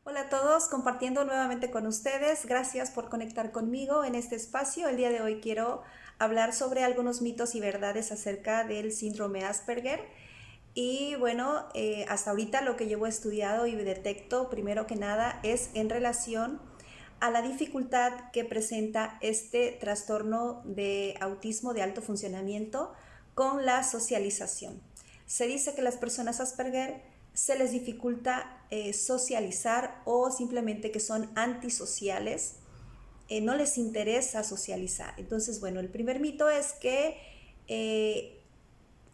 Hola a todos, compartiendo nuevamente con ustedes. Gracias por conectar conmigo en este espacio. El día de hoy quiero hablar sobre algunos mitos y verdades acerca del síndrome Asperger. Y bueno, hasta ahorita lo que llevo estudiado y detecto primero que nada es en relación a la dificultad que presenta este trastorno de autismo de alto funcionamiento con la socialización. Se dice que las personas Asperger se les dificulta socializar o simplemente que son antisociales, no les interesa socializar. Entonces, bueno, el primer mito es que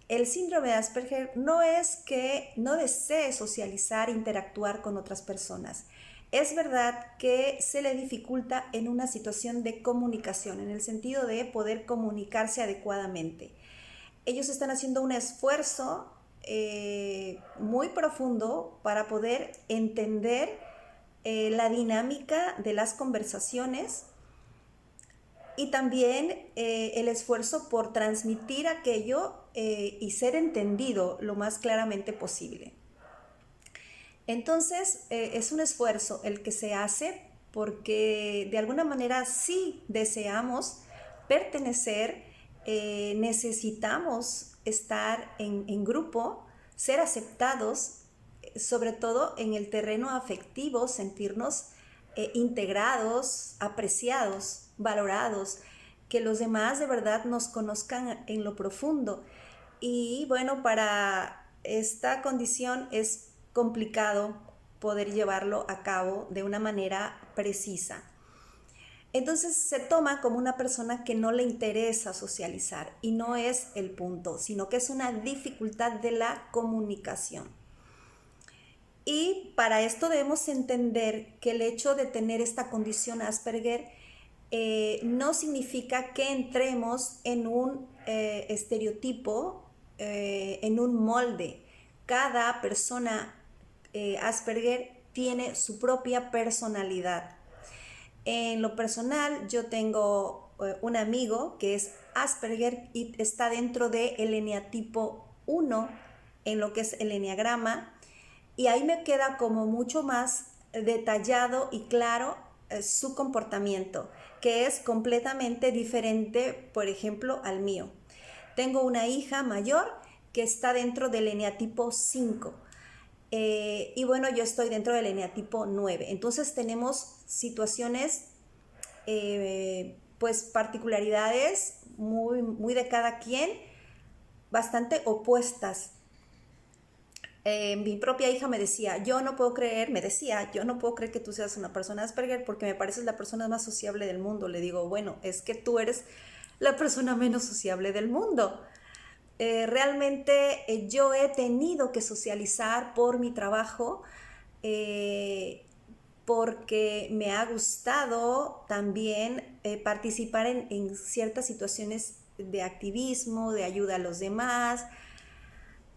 el síndrome de Asperger no es que no desee socializar, interactuar con otras personas. Es verdad que se le dificulta en una situación de comunicación, en el sentido de poder comunicarse adecuadamente. Ellos están haciendo un esfuerzo muy profundo para poder entender la dinámica de las conversaciones y también el esfuerzo por transmitir aquello y ser entendido lo más claramente posible. Entonces, es un esfuerzo el que se hace porque de alguna manera sí deseamos pertenecer, necesitamos estar en grupo, ser aceptados, sobre todo en el terreno afectivo, sentirnos integrados, apreciados, valorados, que los demás de verdad nos conozcan en lo profundo. Y bueno, para esta condición es complicado poder llevarlo a cabo de una manera precisa. Entonces se toma como una persona que no le interesa socializar y no es el punto, sino que es una dificultad de la comunicación. Y para esto debemos entender que el hecho de tener esta condición Asperger no significa que entremos en un estereotipo, en un molde. Cada persona Asperger tiene su propia personalidad. En lo personal, yo tengo un amigo que es Asperger y está dentro del eneatipo 1 en lo que es el eneagrama, y ahí me queda como mucho más detallado y claro su comportamiento, que es completamente diferente, por ejemplo, al mío. Tengo una hija mayor que está dentro del eneatipo 5. Y bueno, yo estoy dentro del eneatipo 9. Entonces tenemos situaciones, pues particularidades muy de cada quien, bastante opuestas. Mi propia hija me decía, yo no puedo creer que tú seas una persona Asperger porque me pareces la persona más sociable del mundo. Le digo, bueno, es que tú eres la persona menos sociable del mundo. Realmente yo he tenido que socializar por mi trabajo, eh, porque me ha gustado también participar en ciertas situaciones de activismo, de ayuda a los demás.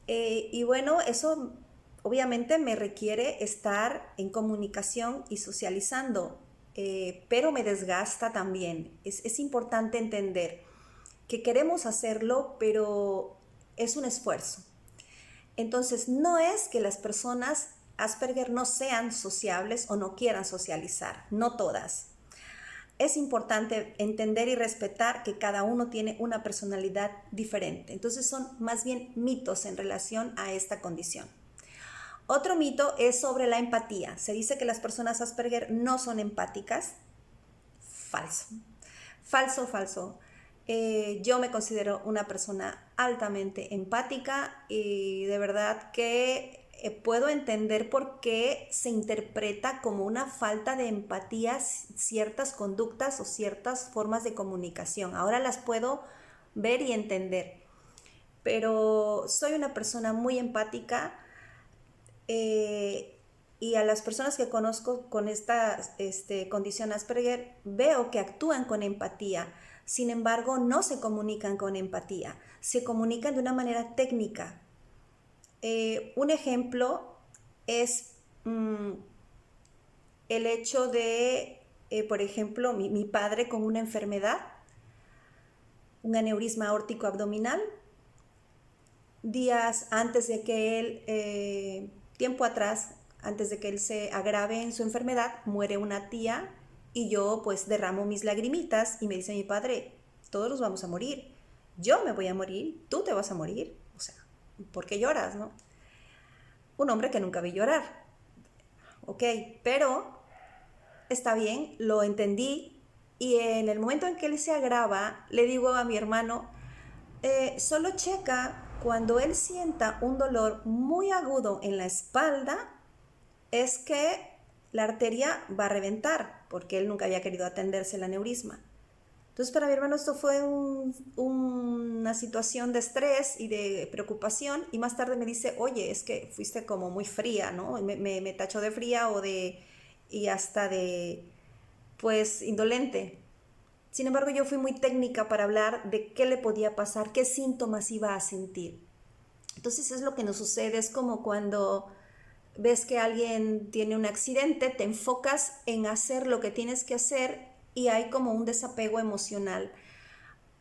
Y bueno, eso obviamente me requiere estar en comunicación y socializando, pero me desgasta también. Es importante entender que queremos hacerlo, pero es un esfuerzo. Entonces, no es que las personas Asperger no sean sociables o no quieran socializar, no todas. Es importante entender y respetar que cada uno tiene una personalidad diferente. Entonces son más bien mitos en relación a esta condición. Otro mito es sobre la empatía. Se dice que las personas Asperger no son empáticas. Falso. Falso, falso. Yo me considero una persona altamente empática y de verdad que puedo entender por qué se interpreta como una falta de empatía ciertas conductas o ciertas formas de comunicación. Ahora las puedo ver y entender, pero soy una persona muy empática, y a las personas que conozco con esta condición Asperger veo que actúan con empatía. Sin embargo, no se comunican con empatía, se comunican de una manera técnica. Un ejemplo es el hecho de, por ejemplo, mi padre con una enfermedad, un aneurisma aórtico abdominal, días antes de que él, tiempo atrás, antes de que él se agrave en su enfermedad, muere una tía y yo pues derramo mis lagrimitas y me dice mi padre, todos nos vamos a morir, yo me voy a morir, tú te vas a morir, o sea, ¿por qué lloras, no? Un hombre que nunca vi llorar, ok, pero está bien, lo entendí y en el momento en que él se agrava, le digo a mi hermano, solo checa cuando él sienta un dolor muy agudo en la espalda, es que la arteria va a reventar, porque él nunca había querido atenderse el aneurisma. Entonces para mi hermano esto fue una situación de estrés y de preocupación, y más tarde me dice, oye, es que fuiste como muy fría, ¿no? Me tachó de fría y hasta de, pues, indolente. Sin embargo, yo fui muy técnica para hablar de qué le podía pasar, qué síntomas iba a sentir. Entonces es lo que nos sucede, es como cuando ves que alguien tiene un accidente, te enfocas en hacer lo que tienes que hacer y hay como un desapego emocional.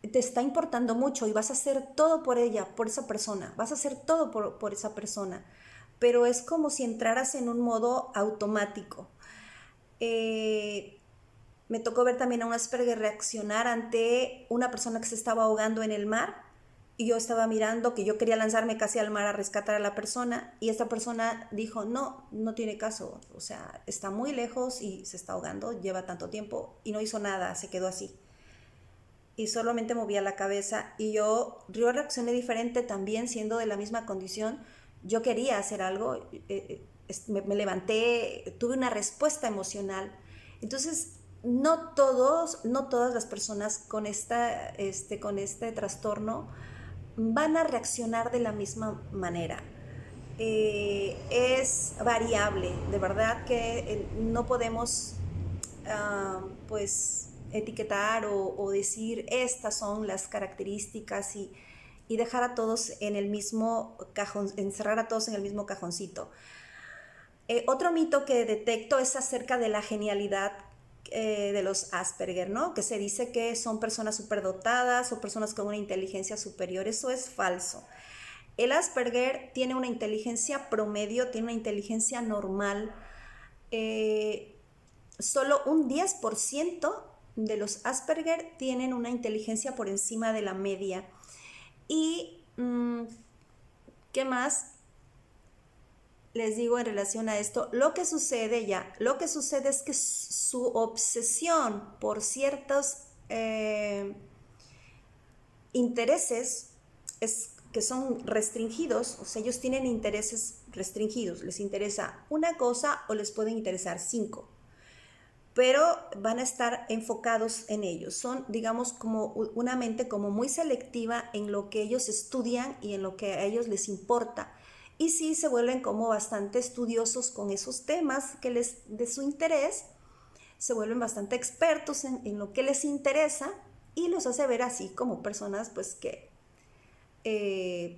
Te está importando mucho y vas a hacer todo por ella, por esa persona, vas a hacer todo por esa persona, pero es como si entraras en un modo automático. Me tocó ver también a un Asperger reaccionar ante una persona que se estaba ahogando en el mar y yo estaba mirando que yo quería lanzarme casi al mar a rescatar a la persona y esta persona dijo, no, no tiene caso, o sea, está muy lejos y se está ahogando, lleva tanto tiempo y no hizo nada, se quedó así. Y solamente movía la cabeza y yo reaccioné diferente también siendo de la misma condición. Yo quería hacer algo, me levanté, tuve una respuesta emocional. Entonces, no todas las personas con este trastorno van a reaccionar de la misma manera. Es variable, de verdad que no podemos pues etiquetar o decir estas son las características y dejar a todos en el mismo cajón, encerrar a todos en el mismo cajoncito. Otro mito que detecto es acerca de la genialidad de los Asperger, ¿no? Que se dice que son personas superdotadas o personas con una inteligencia superior. Eso es falso. El Asperger tiene una inteligencia promedio, tiene una inteligencia normal. Solo un 10% de los Asperger tienen una inteligencia por encima de la media. Y, ¿qué más les digo en relación a esto? Lo que sucede es que su obsesión por ciertos intereses que son restringidos, o sea, ellos tienen intereses restringidos, les interesa una cosa o les pueden interesar 5, pero van a estar enfocados en ellos. Son, digamos, como una mente como muy selectiva en lo que ellos estudian y en lo que a ellos les importa. Y sí se vuelven como bastante estudiosos con esos temas que de su interés, se vuelven bastante expertos en lo que les interesa y los hace ver así como personas pues que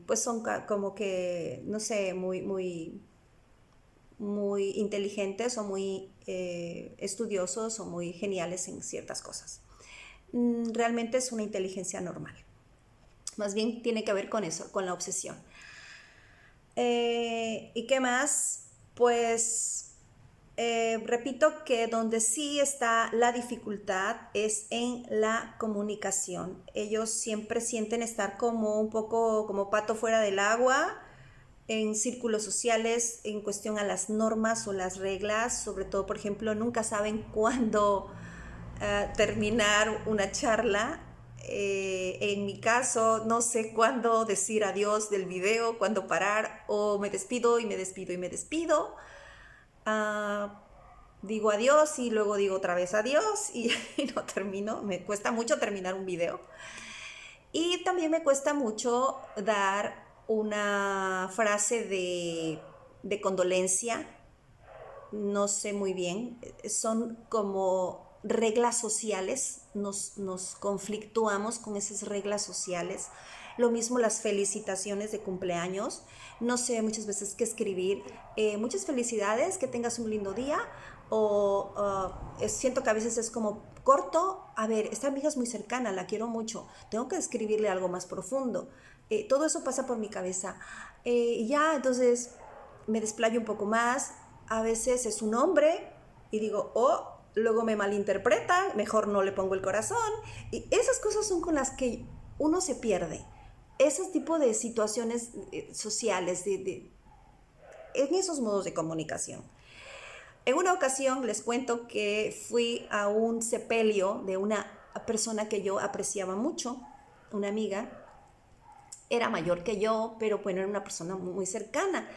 pues son como que, no sé, muy inteligentes o muy estudiosos o muy geniales en ciertas cosas. Realmente es una inteligencia normal. Más bien tiene que ver con eso, con la obsesión. ¿Y qué más? Pues repito que donde sí está la dificultad es en la comunicación. Ellos siempre sienten estar como un poco como pato fuera del agua en círculos sociales en cuestión a las normas o las reglas, sobre todo, por ejemplo, nunca saben cuándo terminar una charla. En mi caso, no sé cuándo decir adiós del video, cuándo parar, o me despido y me despido y me despido. Digo adiós y luego digo otra vez adiós y no termino. Me cuesta mucho terminar un video. Y también me cuesta mucho dar una frase de condolencia. No sé muy bien. Son como reglas sociales. Nos conflictuamos con esas reglas sociales. Lo mismo las felicitaciones de cumpleaños. No sé muchas veces qué escribir. Muchas felicidades, que tengas un lindo día. O siento que a veces es como corto. A ver, esta amiga es muy cercana, la quiero mucho. Tengo que escribirle algo más profundo. Todo eso pasa por mi cabeza. Ya, entonces me desplayo un poco más. a veces es un hombre y digo, oh, luego me malinterpretan, mejor no le pongo el corazón. Y esas cosas son con las que uno se pierde. Ese tipo de situaciones sociales, en esos modos de comunicación. En una ocasión les cuento que fui a un sepelio de una persona que yo apreciaba mucho, una amiga. Era mayor que yo, pero bueno, era una persona muy cercana.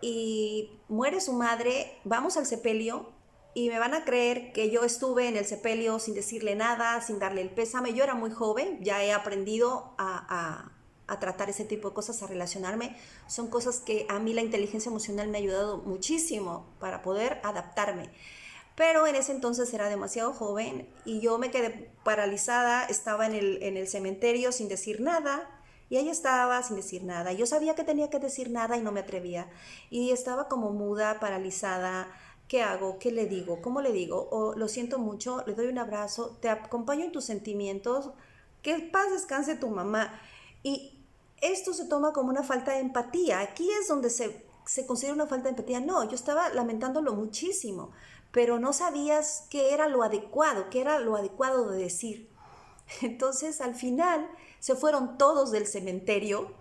Y muere su madre, vamos al sepelio y me van a creer que yo estuve en el sepelio sin decirle nada, sin darle el pésame. Yo era muy joven, ya he aprendido a tratar ese tipo de cosas, a relacionarme. Son cosas que a mí la inteligencia emocional me ha ayudado muchísimo para poder adaptarme. Pero en ese entonces era demasiado joven y yo me quedé paralizada, estaba en el cementerio sin decir nada. Y ella estaba sin decir nada. Yo sabía que tenía que decir nada y no me atrevía. Y estaba como muda, paralizada. ¿Qué hago? ¿Qué le digo? ¿Cómo le digo? O lo siento mucho, le doy un abrazo, te acompaño en tus sentimientos. Que paz descanse tu mamá. Y esto se toma como una falta de empatía. Aquí es donde se considera una falta de empatía. No, yo estaba lamentándolo muchísimo, pero no sabías qué era lo adecuado de decir. Entonces, al final, se fueron todos del cementerio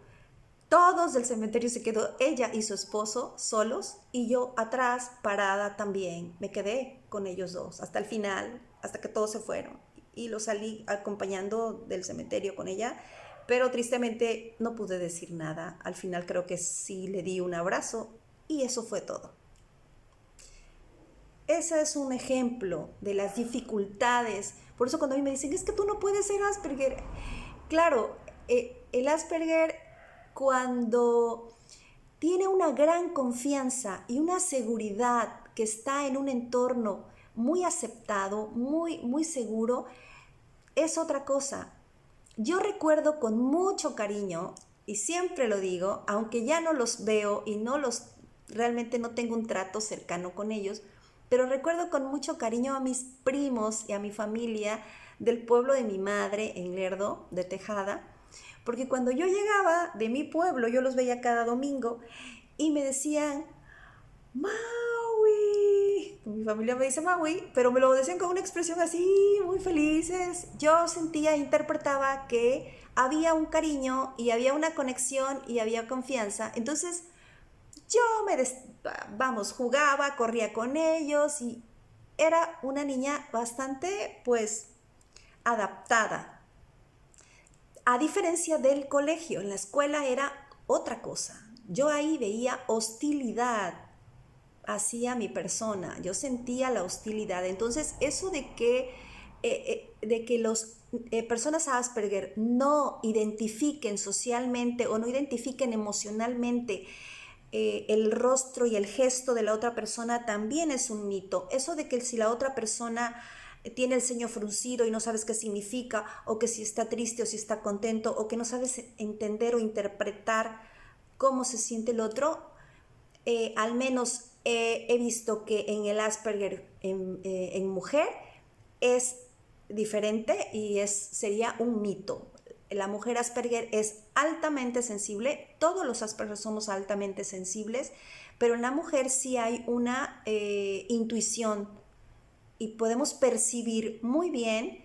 se quedó ella y su esposo solos y yo atrás, parada también. Me quedé con ellos dos hasta el final, hasta que todos se fueron. Y lo salí acompañando del cementerio con ella, pero tristemente no pude decir nada. Al final creo que sí le di un abrazo y eso fue todo. Ese es un ejemplo de las dificultades. Por eso cuando a mí me dicen, es que tú no puedes ser Asperger. Claro, el Asperger cuando tiene una gran confianza y una seguridad que está en un entorno muy aceptado, muy seguro, es otra cosa. Yo recuerdo con mucho cariño, y siempre lo digo, aunque ya no los veo y realmente no tengo un trato cercano con ellos, pero recuerdo con mucho cariño a mis primos y a mi familia del pueblo de mi madre en Lerdo, de Tejada, porque cuando yo llegaba de mi pueblo, yo los veía cada domingo y me decían, Maui, mi familia me dice Maui, pero me lo decían con una expresión así, muy felices. Yo sentía, interpretaba que había un cariño y había una conexión y había confianza. Entonces yo jugaba, corría con ellos y era una niña bastante, pues, adaptada. A diferencia del colegio, en la escuela era otra cosa. Yo ahí veía hostilidad hacia mi persona, yo sentía la hostilidad. Entonces, eso de que las personas Asperger no identifiquen socialmente o no identifiquen emocionalmente el rostro y el gesto de la otra persona también es un mito. Eso de que si la otra persona tiene el ceño fruncido y no sabes qué significa, o que si está triste o si está contento, o que no sabes entender o interpretar cómo se siente el otro, al menos he visto que en el Asperger en mujer es diferente y sería un mito. La mujer Asperger es altamente sensible, todos los Asperger somos altamente sensibles, pero en la mujer sí hay una intuición y podemos percibir muy bien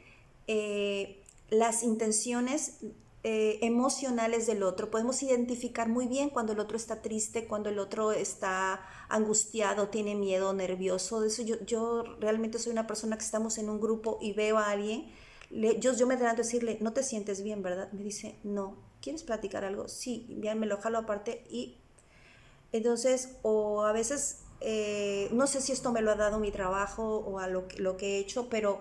las intenciones emocionales del otro. Podemos identificar muy bien cuando el otro está triste, cuando el otro está angustiado, tiene miedo, nervioso. De eso yo realmente soy una persona que estamos en un grupo y veo a alguien, yo me adelanto a decirle, no te sientes bien, ¿verdad? Me dice, no. ¿Quieres platicar algo? Sí, bien, me lo jalo aparte y entonces, o a veces, no sé si esto me lo ha dado mi trabajo o a lo que he hecho, pero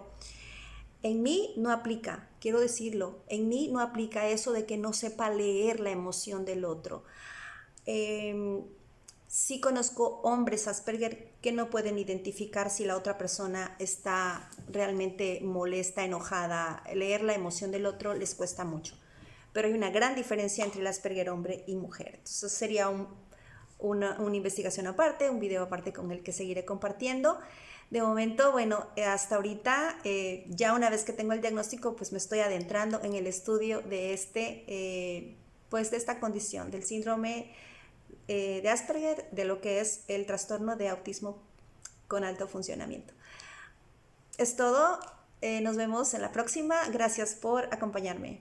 en mí no aplica, quiero decirlo, en mí no aplica eso de que no sepa leer la emoción del otro. Sí conozco hombres Asperger que no pueden identificar si la otra persona está realmente molesta, enojada. Leer la emoción del otro les cuesta mucho. Pero hay una gran diferencia entre el Asperger hombre y mujer. Entonces sería una investigación aparte, un video aparte con el que seguiré compartiendo. De momento, bueno, hasta ahorita, ya una vez que tengo el diagnóstico, pues me estoy adentrando en el estudio de pues de esta condición, del síndrome de Asperger de lo que es el trastorno de autismo con alto funcionamiento. Es todo. Nos vemos en la próxima. Gracias por acompañarme.